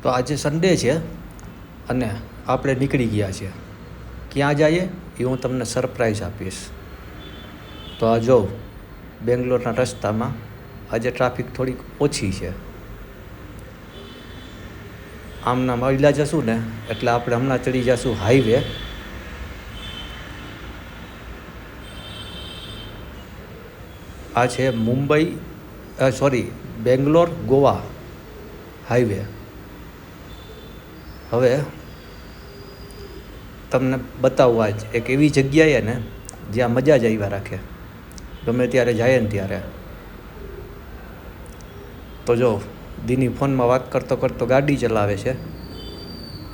તો આજે સન્ડે છે અને આપણે નીકળી ગયા છીએ. ક્યાં જઈએ એ હું તમને સરપ્રાઈઝ આપીશ. તો આ જો બેંગ્લોરના રસ્તામાં આજે ટ્રાફિક થોડીક ઓછી છે. આમના મળ્યા જશું ને એટલે આપણે હમણાં ચડી જશું હાઈવે. આ છે મુંબઈ બેંગ્લોર ગોવા હાઈવે. હવે તમને બતાવવા જ એક એવી જગ્યાએ ને જ્યાં મજા જ આવ્યા રાખે, ગમે ત્યારે જાય ને ત્યારે. તો જો દીની ફોનમાં વાત કરતો કરતો ગાડી ચલાવે છે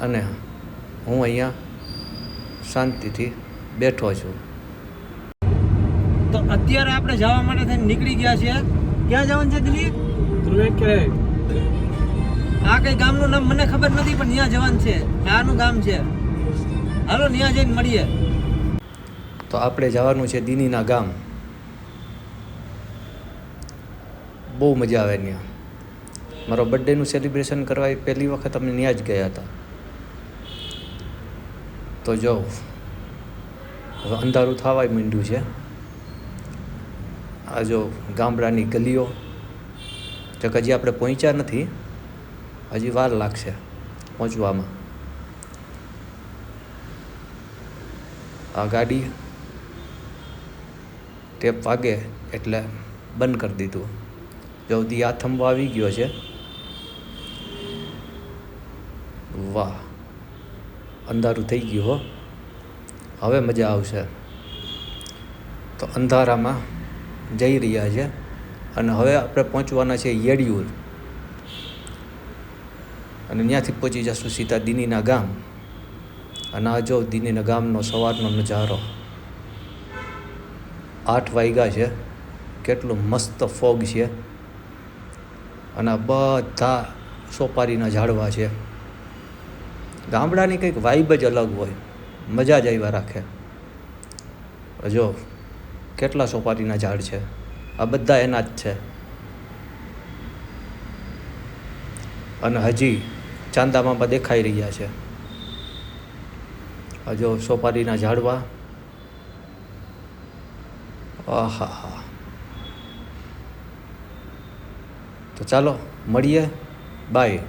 અને હું અહીંયા શાંતિથી બેઠો છું. તો અત્યારે આપણે જવા માટે થઈને નીકળી ગયા છીએ. ક્યાં જવાનું છે દિલ્હી? આ કઈ ગામનું નામ મને ખબર નથી, પણ ત્યાં જવાનું છે. આનું ગામ છે. હાલો ત્યાં જઈને મળીએ. તો આપણે જવાનું છે દિનીના ગામ. બહુ મજા આવે ત્યાં. મારો બર્થડેનું સેલિબ્રેશન કરવા પહેલી વખત અમે ત્યાં જ ગયા હતા. તો જો હવે અંધારું થવા માંડ્યું છે. આ જો ગામડાની ગલીઓ, જો હજી આપણે પહોંચ્યા નથી, હજી વાર લાગશે પહોંચવામાં. આ ગાડી ટેપ વાગે એટલે બંધ કરી દીધું. જો દી આ થંભો આવી ગયો છે. વાહ, અંધારું થઈ ગયું હો. હવે મજા આવશે. તો અંધારામાં જઈ રહ્યા છે અને હવે આપણે પહોંચવાના છે યેડિયુર. અને ત્યાંથી પહોંચી જશું સીધા દિનીના ગામ. અને આ જો દિનીના ગામનો સવારનો નજારો. 8 વાગ્યા છે. કેટલું મસ્ત ફોગ છે. અને આ બધા સોપારીના ઝાડવા છે. ગામડાની કંઈક વાઇબ જ અલગ હોય, મજા જ આવ્યા રાખે. જો કેટલા સોપારીના ઝાડ છે. આ બધા એના જ છે. અને હજી ચાંદામામાં દેખાઈ રહ્યા છે. જો સોપારીના ઝાડવા. આહા. તો ચાલો મળીએ. બાય.